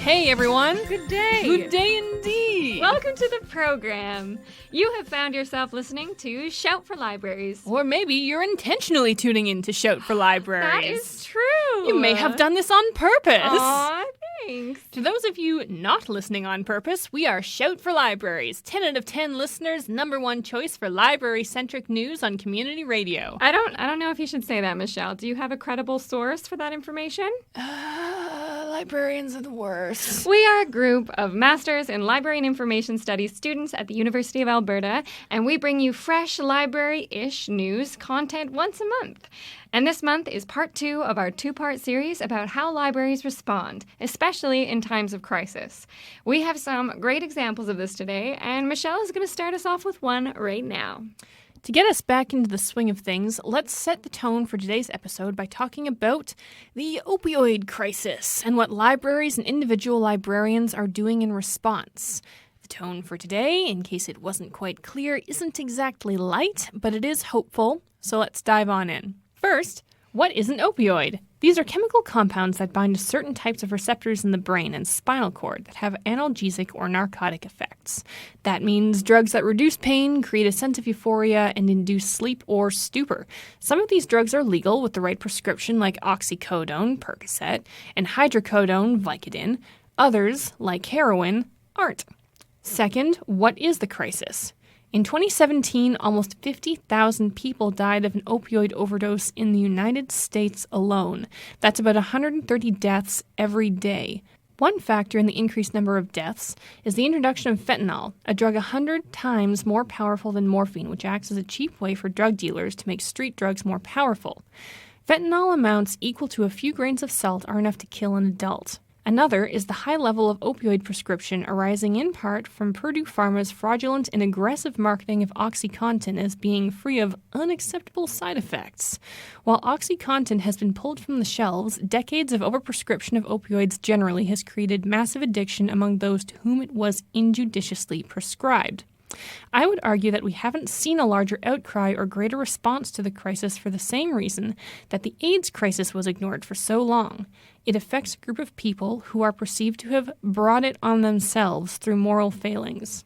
Hey everyone! Good day! Good day indeed! Welcome to the program. You have found yourself listening to Shout for Libraries. Or maybe you're intentionally tuning in to Shout for Libraries. That is true! You may have done this on purpose! Aw, thanks! To those of you not listening on purpose, we are Shout for Libraries, 10 out of 10 listeners' number one choice for library-centric news on community radio. I don't know if you should say that, Michelle. Do you have a credible source for that information? Librarians are the worst. We are a group of Masters in Library and Information Studies students at the University of Alberta, and we bring you fresh library-ish news content once a month. And this month is part 2 of our 2-part series about how libraries respond, especially in times of crisis. We have some great examples of this today, and Michelle is going to start us off with one right now. To get us back into the swing of things, let's set the tone for today's episode by talking about the opioid crisis and what libraries and individual librarians are doing in response. The tone for today, in case it wasn't quite clear, isn't exactly light, but it is hopeful, so let's dive on in. First, what is an opioid? These are chemical compounds that bind to certain types of receptors in the brain and spinal cord that have analgesic or narcotic effects. That means drugs that reduce pain, create a sense of euphoria, and induce sleep or stupor. Some of these drugs are legal with the right prescription, like oxycodone, Percocet, and hydrocodone, Vicodin. Others, like heroin, aren't. Second, what is the crisis? In 2017, almost 50,000 people died of an opioid overdose in the United States alone. That's about 130 deaths every day. One factor in the increased number of deaths is the introduction of fentanyl, a drug 100 times more powerful than morphine, which acts as a cheap way for drug dealers to make street drugs more powerful. Fentanyl amounts equal to a few grains of salt are enough to kill an adult. Another is the high level of opioid prescription arising in part from Purdue Pharma's fraudulent and aggressive marketing of OxyContin as being free of unacceptable side effects. While OxyContin has been pulled from the shelves, decades of overprescription of opioids generally has created massive addiction among those to whom it was injudiciously prescribed. I would argue that we haven't seen a larger outcry or greater response to the crisis for the same reason that the AIDS crisis was ignored for so long. It affects a group of people who are perceived to have brought it on themselves through moral failings.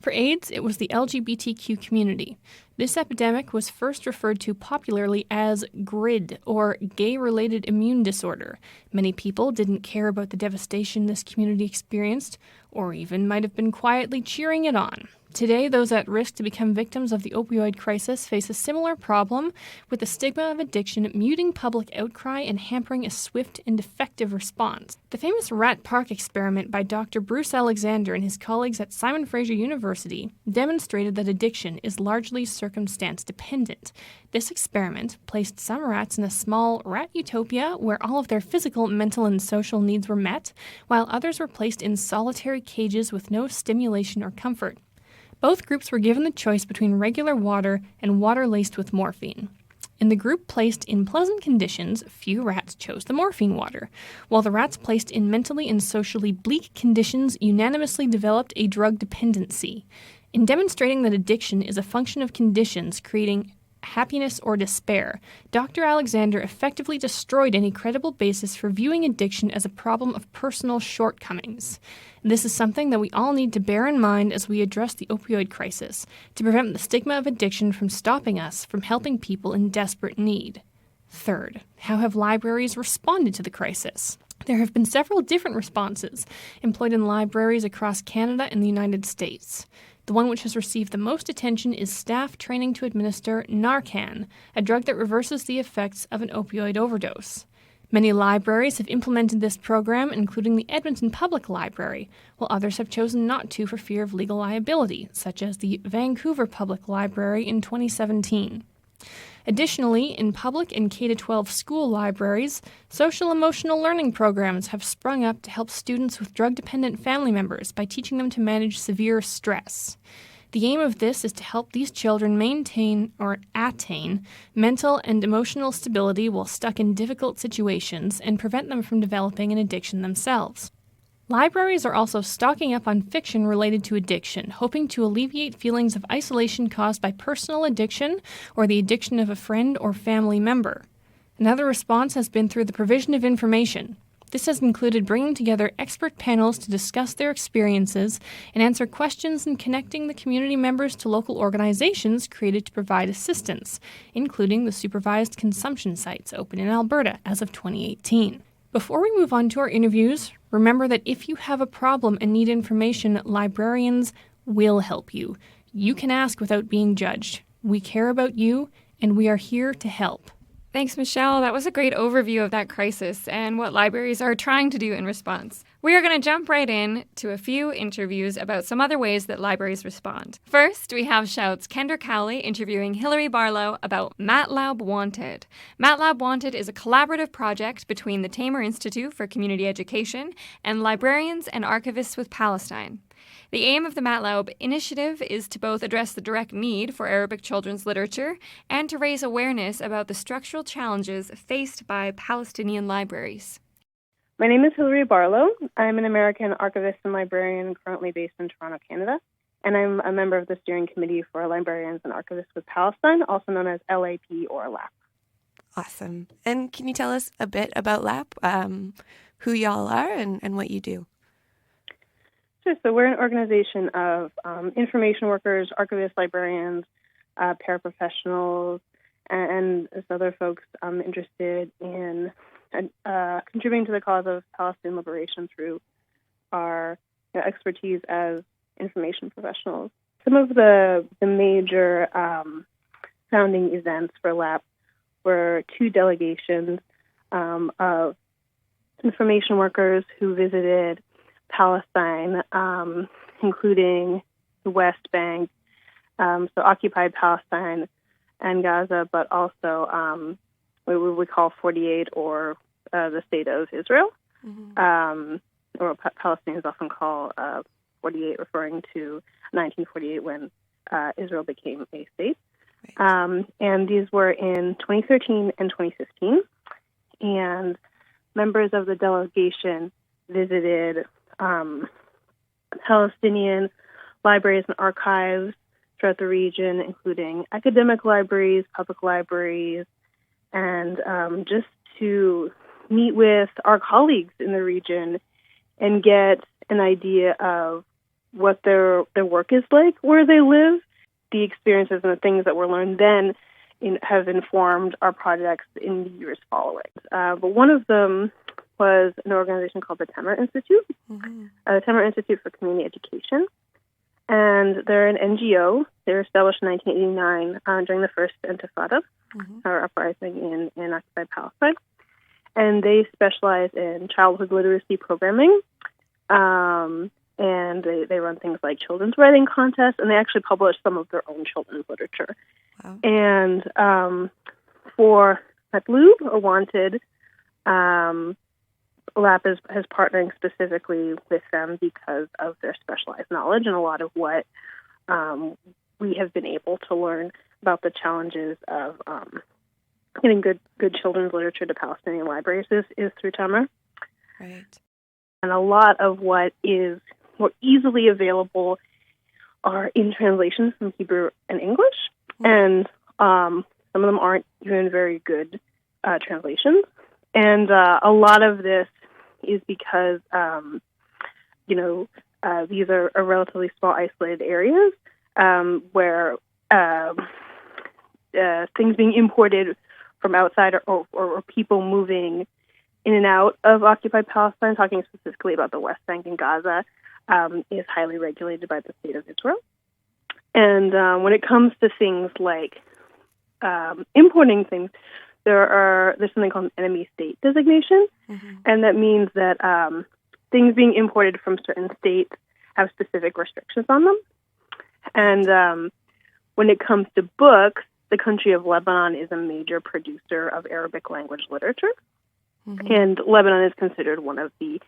For AIDS, it was the LGBTQ community. This epidemic was first referred to popularly as GRID, or gay-related immune disorder. Many people didn't care about the devastation this community experienced, or even might have been quietly cheering it on. Today, those at risk to become victims of the opioid crisis face a similar problem, with the stigma of addiction muting public outcry and hampering a swift and effective response. The famous Rat Park experiment by Dr. Bruce Alexander and his colleagues at Simon Fraser University demonstrated that addiction is largely circumstance-dependent. This experiment placed some rats in a small rat utopia where all of their physical, mental, and social needs were met, while others were placed in solitary cages with no stimulation or comfort. Both groups were given the choice between regular water and water laced with morphine. In the group placed in pleasant conditions, few rats chose the morphine water, while the rats placed in mentally and socially bleak conditions unanimously developed a drug dependency. In demonstrating that addiction is a function of conditions creating happiness or despair, Dr. Alexander effectively destroyed any credible basis for viewing addiction as a problem of personal shortcomings. This is something that we all need to bear in mind as we address the opioid crisis, to prevent the stigma of addiction from stopping us from helping people in desperate need. Third, how have libraries responded to the crisis? There have been several different responses employed in libraries across Canada and the United States. The one which has received the most attention is staff training to administer Narcan, a drug that reverses the effects of an opioid overdose. Many libraries have implemented this program, including the Edmonton Public Library, while others have chosen not to for fear of legal liability, such as the Vancouver Public Library in 2017. Additionally, in public and K-12 school libraries, social-emotional learning programs have sprung up to help students with drug-dependent family members by teaching them to manage severe stress. The aim of this is to help these children maintain or attain mental and emotional stability while stuck in difficult situations and prevent them from developing an addiction themselves. Libraries are also stocking up on fiction related to addiction, hoping to alleviate feelings of isolation caused by personal addiction or the addiction of a friend or family member. Another response has been through the provision of information. This has included bringing together expert panels to discuss their experiences and answer questions and connecting the community members to local organizations created to provide assistance, including the supervised consumption sites open in Alberta as of 2018. Before we move on to our interviews, remember that if you have a problem and need information, librarians will help you. You can ask without being judged. We care about you, and we are here to help. Thanks, Michelle. That was a great overview of that crisis and what libraries are trying to do in response. We are going to jump right in to a few interviews about some other ways that libraries respond. First, we have Shout's Kendra Cowley interviewing Hilary Barlow about MATLAB Wanted. MATLAB Wanted is a collaborative project between the Tamer Institute for Community Education and librarians and archivists with Palestine. The aim of the MATLAB initiative is to both address the direct need for Arabic children's literature and to raise awareness about the structural challenges faced by Palestinian libraries. My name is Hilary Barlow. I'm an American archivist and librarian currently based in Toronto, Canada, and I'm a member of the steering committee for Librarians and Archivists with Palestine, also known as LAP or LAP. Awesome. And can you tell us a bit about LAP, who y'all are and what you do? Sure. So we're an organization of information workers, archivists, librarians, paraprofessionals, and other folks interested in contributing to the cause of Palestinian liberation through our expertise as information professionals. Some of the major founding events for LAP were two delegations of information workers who visited Palestine, including the West Bank, so occupied Palestine and Gaza, but also what we call 48 or the state of Israel, or Palestinians often call 48, referring to 1948 when Israel became a state. Right. And these were in 2013 and 2015, and members of the delegation visited Palestinian libraries and archives throughout the region, including academic libraries, public libraries, and just to meet with our colleagues in the region and get an idea of what their work is like, where they live. The experiences and the things that were learned then have informed our projects in the years following. But one of them was an organization called the Tamer Institute, the Tamer Institute for Community Education. And they're an NGO. They were established in 1989 during the first Intifada, or uprising in occupied Palestine. And they specialize in childhood literacy programming. And they run things like children's writing contests, and they actually publish some of their own children's literature. Wow. And for MATLAB or Wanted, LAP is partnering specifically with them because of their specialized knowledge, and a lot of what we have been able to learn about the challenges of getting good children's literature to Palestinian libraries is through Tamer. Right. And a lot of what is more easily available are in translations from Hebrew and English, and some of them aren't even very good translations. And a lot of this is because, these are relatively small, isolated areas where things being imported from outside or people moving in and out of occupied Palestine, talking specifically about the West Bank and Gaza, is highly regulated by the state of Israel. And when it comes to things like importing things, there's something called an enemy state designation, and that means that things being imported from certain states have specific restrictions on them. And when it comes to books, the country of Lebanon is a major producer of Arabic language literature, and Lebanon is considered one of the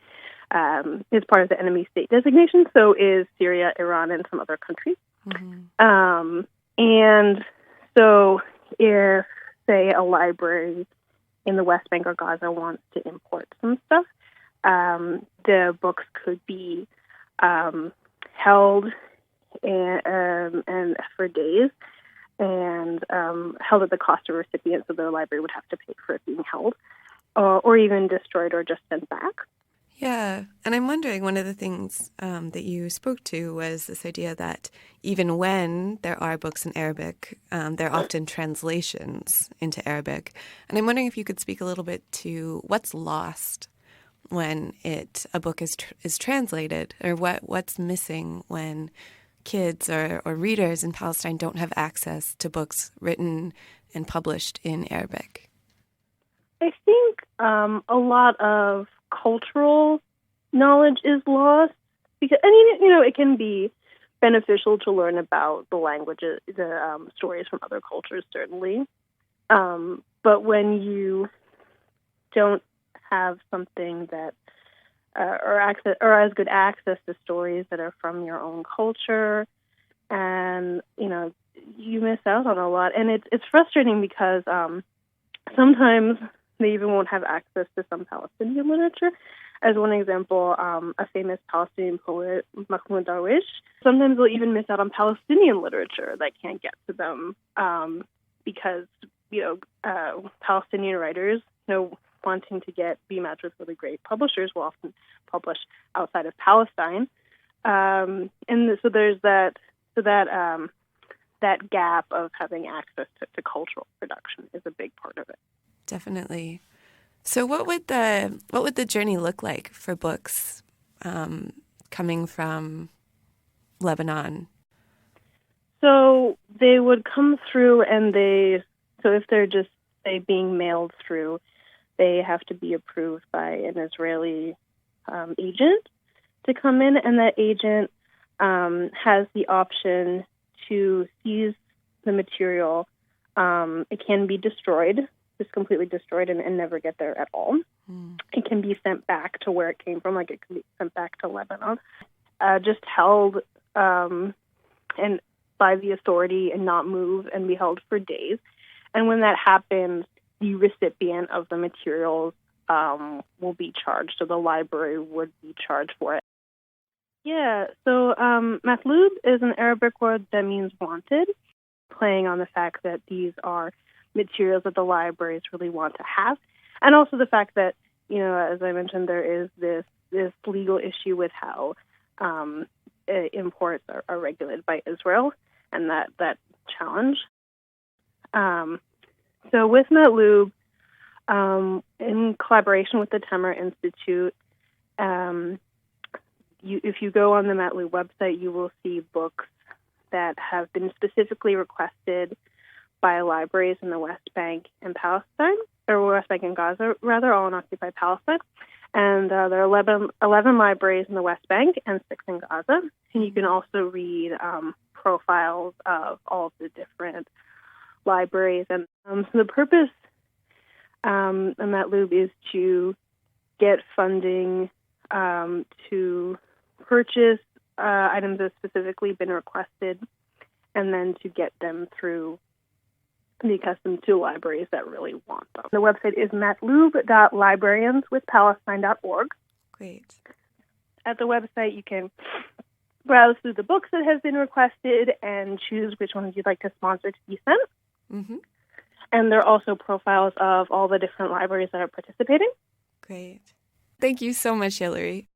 is part of the enemy state designation. So is Syria, Iran, and some other countries. And so if, say, a library in the West Bank or Gaza wants to import some stuff, the books could be held and for days and held at the cost of recipients, so the library would have to pay for it being held. or even destroyed or just sent back. Yeah, and I'm wondering, one of the things that you spoke to was this idea that even when there are books in Arabic, they're often translations into Arabic. And I'm wondering if you could speak a little bit to what's lost when a book is translated, or what's missing when kids or readers in Palestine don't have access to books written and published in Arabic. I think a lot of cultural knowledge is lost because, it can be beneficial to learn about the languages, the stories from other cultures, certainly. But when you don't have something that or as good access to stories that are from your own culture, and you miss out on a lot, and it's frustrating because sometimes they even won't have access to some Palestinian literature. As one example, a famous Palestinian poet, Mahmoud Darwish, sometimes they'll even miss out on Palestinian literature that can't get to them because, Palestinian writers, wanting to be matched with really great publishers will often publish outside of Palestine. And so there's that gap of having access to cultural production is a big part of it. Definitely. So what would the journey look like for books coming from Lebanon? So they would come through, and so if they're just, say, being mailed through, they have to be approved by an Israeli agent to come in, and that agent has the option to seize the material. It can be destroyed, just completely destroyed, and never get there at all. It can be sent back to where it came from, like it can be sent back to Lebanon, just held and by the authority and not move and be held for days. And when that happens, the recipient of the materials will be charged, so the library would be charged for it. Yeah, so matlub is an Arabic word that means wanted, playing on the fact that these are materials that the libraries really want to have, and also the fact that, as I mentioned, there is this legal issue with how imports are regulated by Israel, and that challenge. So with matlub, in collaboration with the Temer Institute, if you go on the matlub website, you will see books that have been specifically requested by libraries in the West Bank and Palestine, or West Bank and Gaza, rather, all in occupied Palestine. And there are 11 libraries in the West Bank and 6 in Gaza. And you can also read profiles of all of the different libraries. And so the purpose of matlub is to get funding to purchase items that have specifically been requested, and then to get them through the custom to libraries that really want them. The website is matlub.librarianswithpalestine.org. Great. At the website, you can browse through the books that have been requested and choose which ones you'd like to sponsor to be sent. Mm-hmm. And there are also profiles of all the different libraries that are participating. Great. Thank you so much, Hilary.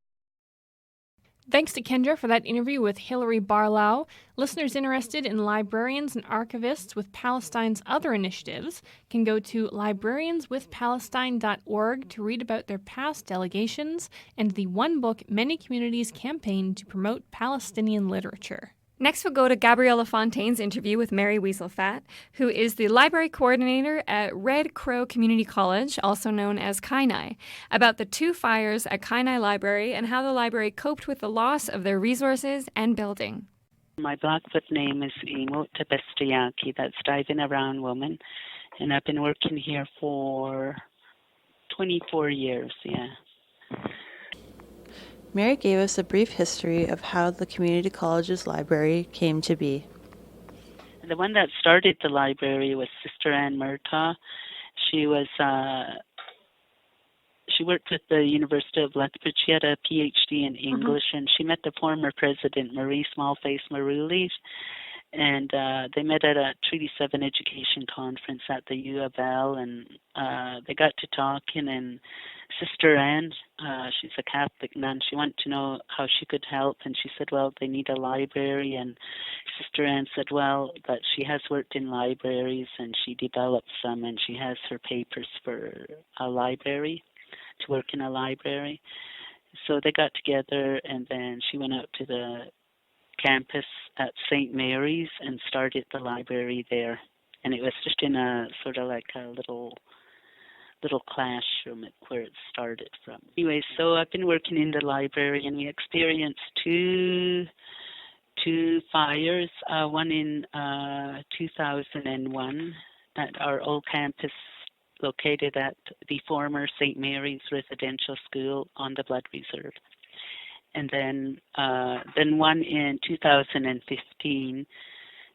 Thanks to Kendra for that interview with Hilary Barlow. Listeners interested in librarians and archivists with Palestine's other initiatives can go to librarianswithpalestine.org to read about their past delegations and the One Book Many Communities campaign to promote Palestinian literature. Next, we'll go to Gabriela Fontaine's interview with Mary Weaselfat, who is the library coordinator at Red Crow Community College, also known as Kainai, about the 2 fires at Kainai Library and how the library coped with the loss of their resources and building. My Blackfoot name is Imo Tabestayaki. That's Diving Around Woman. And I've been working here for 24 years, yeah. Mary gave us a brief history of how the community college's library came to be. The one that started the library was Sister Ann Murtaugh. She worked at the University of Lethbridge. She had a PhD in English, and she met the former president, Marie Smallface Maruli, And they met at a Treaty 7 education conference at the U of L, and they got to talking, and Sister Anne, she's a Catholic nun, she wanted to know how she could help, and she said, well, they need a library, and Sister Anne said, well, that she has worked in libraries, and she developed some, and she has her papers for a library, to work in a library. So they got together, and then she went out to the campus at St. Mary's and started the library there. And it was just in a sort of like a little classroom where it started from. Anyway, so I've been working in the library, and we experienced two fires, one in 2001 at our old campus located at the former St. Mary's Residential School on the Blood Reserve. And then one in 2015,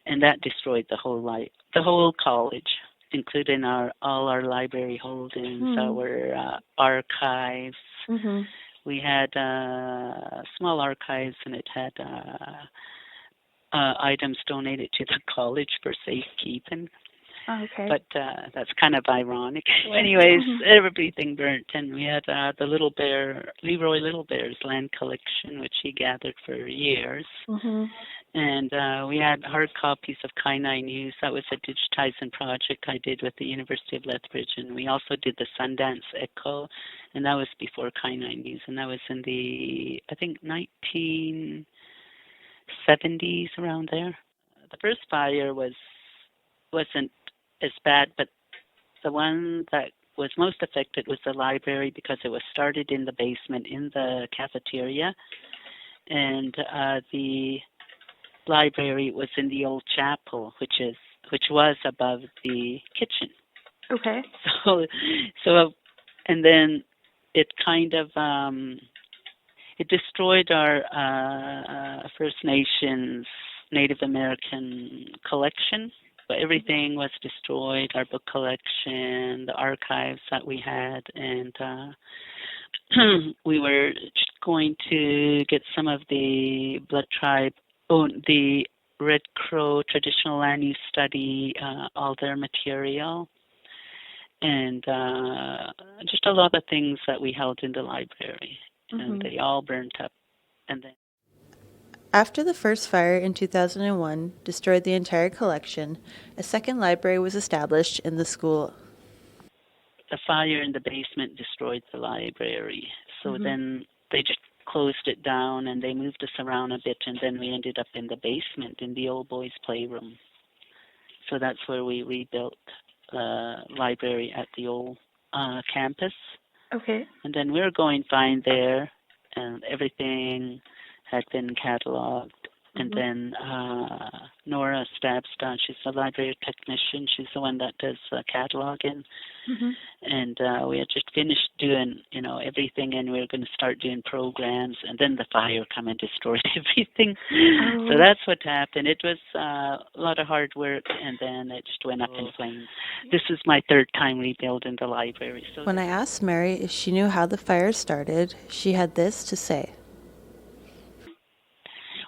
and that destroyed the whole college, including all our library holdings, our archives. Mm-hmm. We had small archives, and it had items donated to the college for safekeeping. Oh, okay. But that's kind of ironic. Anyways, everything burnt, and we had Leroy Little Bear's land collection, which he gathered for years. Mm-hmm. And we had hard copies of Kainai News. That was a digitizing project I did with the University of Lethbridge. And we also did the Sundance Echo, and that was before Kainai News. And that was in the, I think, 1970s, around there. The first fire wasn't as bad, but the one that was most affected was the library, because it was started in the basement in the cafeteria, and the library was in the old chapel, which was above the kitchen. Okay. So and then it kind of it destroyed our First Nations Native American collection. But everything was destroyed, our book collection, the archives that we had, and we were going to get some of the Blood Tribe, the Red Crow Traditional Land Use Study, all their material, and just a lot of things that we held in the library, and they all burnt up. And then, after the first fire in 2001 destroyed the entire collection, a second library was established in the school. The fire in the basement destroyed the library, so then they just closed it down, and they moved us around a bit, and then we ended up in the basement in the old boys' playroom. So that's where we rebuilt the library at the old campus. Okay. And then we were going fine there, and everything had been cataloged. And then Nora Stabston, she's a library technician. She's the one that does cataloging. And we had just finished doing, everything, and we were going to start doing programs. And then the fire came and destroyed everything. So that's what happened. It was a lot of hard work, and then it just went up in flames. This is my third time rebuilding the library. So when I asked Mary if she knew how the fire started, she had this to say.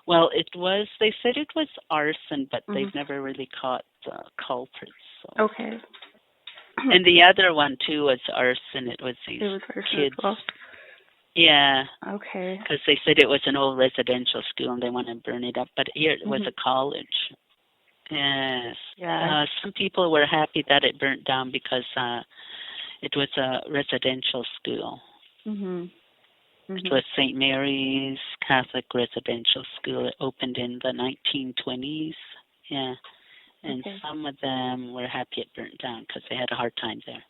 Well, they said it was arson, but they've never really caught the culprits. So. Okay. And the other one, too, was arson. It was these kids. As well. Yeah. Okay. Because they said it was an old residential school and they want to burn it up. But here it was a college. Yes. Yeah. Some people were happy that it burnt down because it was a residential school. It was St. Mary's Catholic Residential School. It opened in the 1920s. Yeah. And some of them were happy it burnt down because they had a hard time there.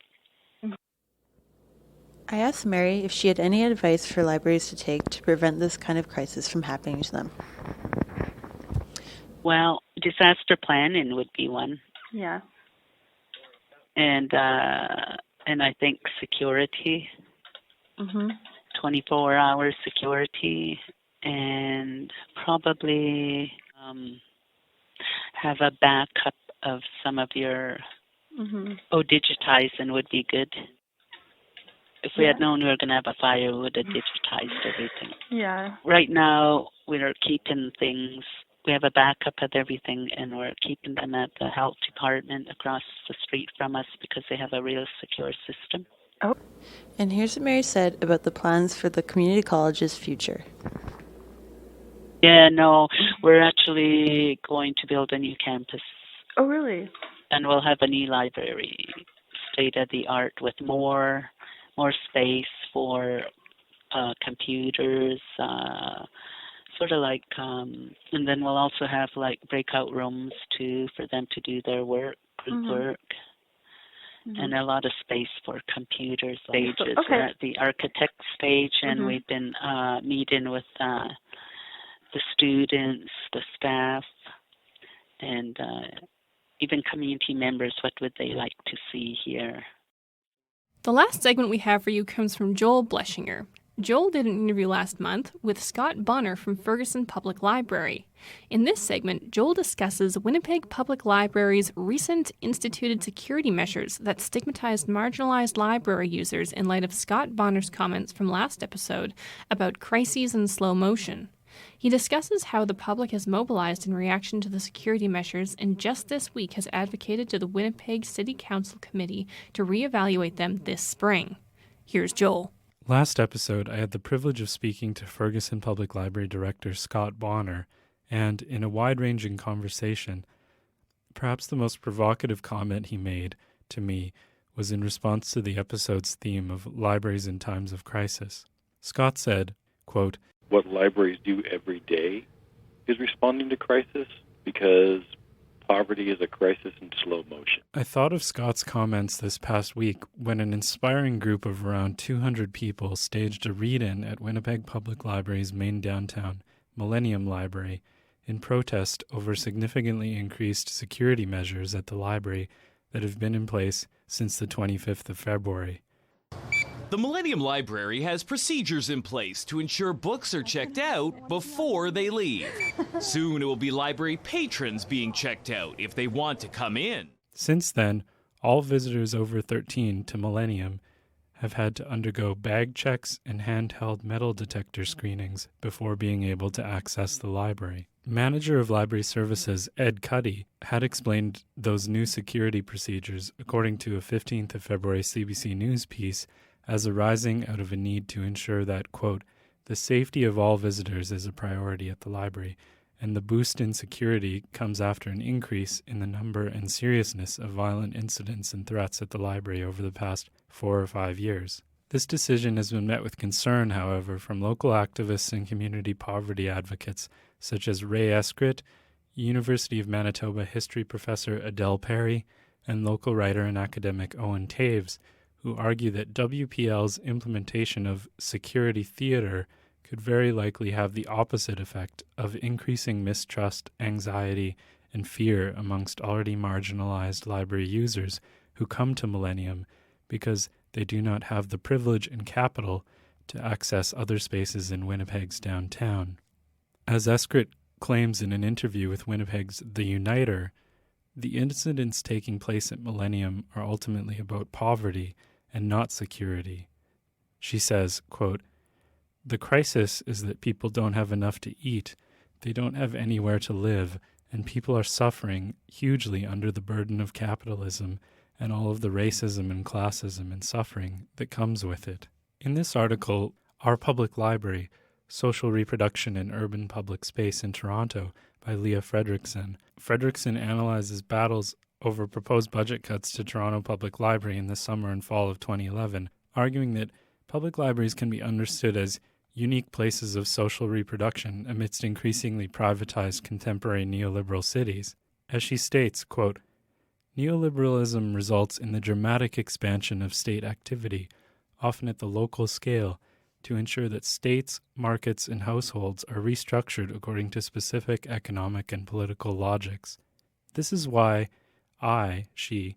I asked Mary if she had any advice for libraries to take to prevent this kind of crisis from happening to them. Well, disaster planning would be one. Yeah. And I think security. 24-hour security, and probably have a backup of some of your digitizing would be good. If we had known we were going to have a fire, we would have digitized everything. Yeah. Right now, we are keeping things we have a backup of everything, and we're keeping them at the health department across the street from us because they have a real secure system. Oh. And here's what Mary said about the plans for the community college's future. Yeah, no, we're actually going to build a new campus. Oh, really? And we'll have a new library, state-of-the-art, with more space for computers, sort of like, and then we'll also have like breakout rooms too for them to do their work, group work, and a lot of space for computer stages. Okay. We're at the architect stage, and we've been meeting with the students, the staff, and even community members. What would they like to see here? The last segment we have for you comes from Joel Bleshinger. Joel did an interview last month with Scott Bonner from Ferguson Public Library. In this segment, Joel discusses Winnipeg Public Library's recent instituted security measures that stigmatized marginalized library users in light of Scott Bonner's comments from last episode about crises and slow motion. He discusses how the public has mobilized in reaction to the security measures and just this week has advocated to the Winnipeg City Council Committee to reevaluate them this spring. Here's Joel. Last episode, I had the privilege of speaking to Ferguson Public Library Director Scott Bonner, and in a wide-ranging conversation, perhaps the most provocative comment he made to me was in response to the episode's theme of libraries in times of crisis. Scott said, quote, "What libraries do every day is responding to crisis, because poverty is a crisis in slow motion." I thought of Scott's comments this past week when an inspiring group of around 200 people staged a read-in at Winnipeg Public Library's main downtown Millennium Library in protest over significantly increased security measures at the library that have been in place since the 25th of February. The Millennium Library has procedures in place to ensure books are checked out before they leave. Soon it will be library patrons being checked out if they want to come in. Since then, all visitors over 13 to Millennium have had to undergo bag checks and handheld metal detector screenings before being able to access the library. Manager of Library Services Ed Cuddy had explained those new security procedures, according to a 15th of February CBC News piece, as arising out of a need to ensure that, quote, the safety of all visitors is a priority at the library, and the boost in security comes after an increase in the number and seriousness of violent incidents and threats at the library over the past 4 or 5 years. This decision has been met with concern, however, from local activists and community poverty advocates such as Ray Eskrit, University of Manitoba history professor Adele Perry, and local writer and academic Owen Taves, who argue that WPL's implementation of security theater could very likely have the opposite effect of increasing mistrust, anxiety, and fear amongst already marginalized library users who come to Millennium because they do not have the privilege and capital to access other spaces in Winnipeg's downtown. As Eskrit claims in an interview with Winnipeg's The Uniter, the incidents taking place at Millennium are ultimately about poverty and not security. She says, quote, the crisis is that people don't have enough to eat, they don't have anywhere to live, and people are suffering hugely under the burden of capitalism and all of the racism and classism and suffering that comes with it. In this article, Our Public Library, Social Reproduction in Urban Public Space in Toronto by Leah Fredrickson analyzes battles over proposed budget cuts to Toronto Public Library in the summer and fall of 2011, arguing that public libraries can be understood as unique places of social reproduction amidst increasingly privatized contemporary neoliberal cities. As she states, quote, neoliberalism results in the dramatic expansion of state activity, often at the local scale, to ensure that states, markets, and households are restructured according to specific economic and political logics. This is why she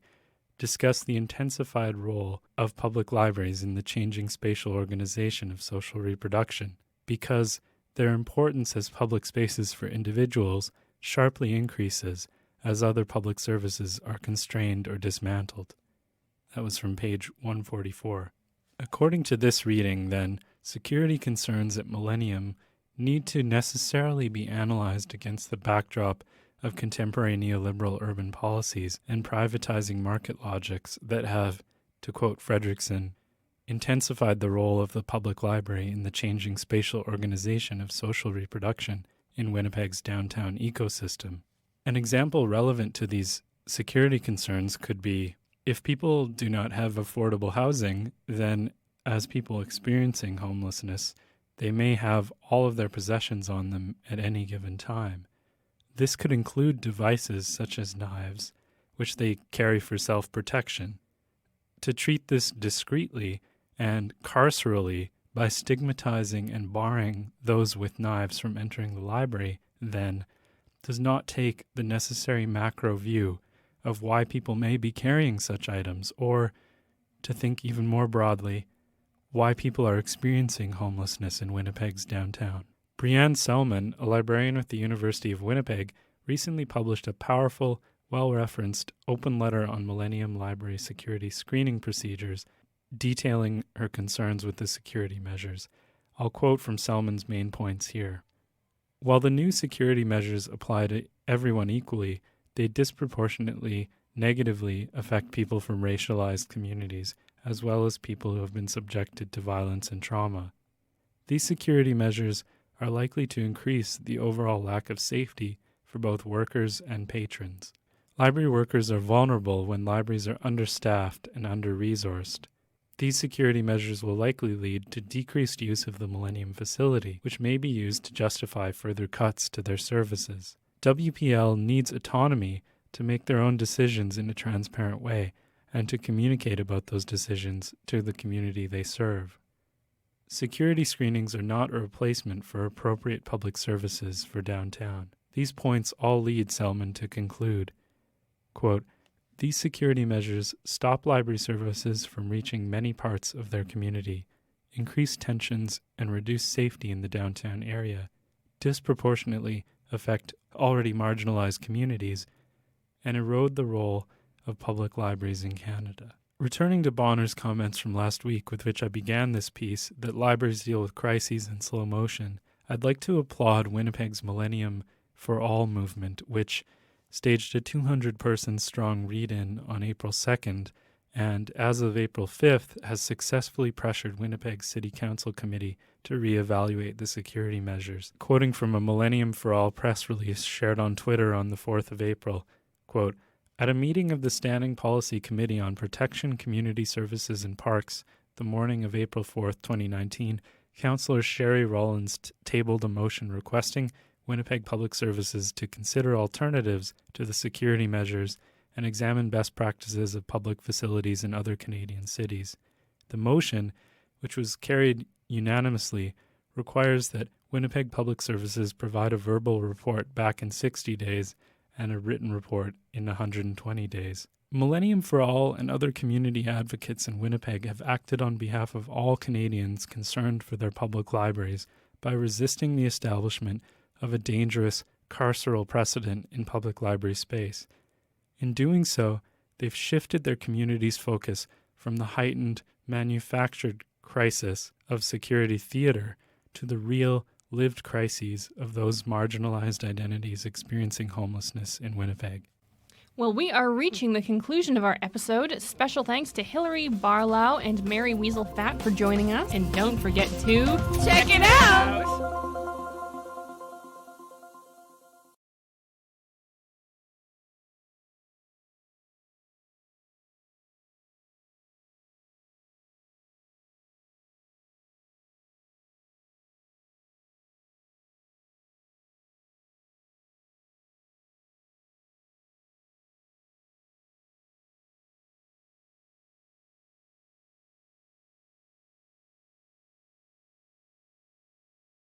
discussed the intensified role of public libraries in the changing spatial organization of social reproduction, because their importance as public spaces for individuals sharply increases as other public services are constrained or dismantled. That was from page 144. According to this reading, then, security concerns at Millennium need to necessarily be analyzed against the backdrop of contemporary neoliberal urban policies and privatizing market logics that have, to quote Fredrickson, intensified the role of the public library in the changing spatial organization of social reproduction in Winnipeg's downtown ecosystem. An example relevant to these security concerns could be, if people do not have affordable housing, then as people experiencing homelessness, they may have all of their possessions on them at any given time. This could include devices such as knives, which they carry for self-protection. To treat this discreetly and carcerally by stigmatizing and barring those with knives from entering the library, then, does not take the necessary macro view of why people may be carrying such items, or, to think even more broadly, why people are experiencing homelessness in Winnipeg's downtown. Brianne Selman, a librarian with the University of Winnipeg, recently published a powerful, well-referenced open letter on Millennium Library security screening procedures, detailing her concerns with the security measures. I'll quote from Selman's main points here. While the new security measures apply to everyone equally, they disproportionately negatively affect people from racialized communities, as well as people who have been subjected to violence and trauma. These security measures are likely to increase the overall lack of safety for both workers and patrons. Library workers are vulnerable when libraries are understaffed and under-resourced. These security measures will likely lead to decreased use of the Millennium facility, which may be used to justify further cuts to their services. WPL needs autonomy to make their own decisions in a transparent way and to communicate about those decisions to the community they serve. Security screenings are not a replacement for appropriate public services for downtown. These points all lead Selman to conclude, quote, "These security measures stop library services from reaching many parts of their community, increase tensions, and reduce safety in the downtown area, disproportionately affect already marginalized communities, and erode the role of public libraries in Canada." Returning to Bonner's comments from last week with which I began this piece, that libraries deal with crises in slow motion, I'd like to applaud Winnipeg's Millennium for All movement, which staged a 200-person strong read-in on April 2nd, and as of April 5th has successfully pressured Winnipeg City Council Committee to reevaluate the security measures. Quoting from a Millennium for All press release shared on Twitter on the 4th of April, quote, "At a meeting of the Standing Policy Committee on Protection, Community Services and Parks the morning of April 4th, 2019, Councillor Sherry Rollins tabled a motion requesting Winnipeg Public Services to consider alternatives to the security measures and examine best practices of public facilities in other Canadian cities. The motion, which was carried unanimously, requires that Winnipeg Public Services provide a verbal report back in 60 days and a written report in 120 days. Millennium for All and other community advocates in Winnipeg have acted on behalf of all Canadians concerned for their public libraries by resisting the establishment of a dangerous carceral precedent in public library space. In doing so, they've shifted their community's focus from the heightened, manufactured crisis of security theater to the real, lived crises of those marginalized identities experiencing homelessness in Winnipeg. Well, we are reaching the conclusion of our episode. Special thanks to Hilary Barlow and Mary Weasel Fat for joining us. And don't forget to check it out!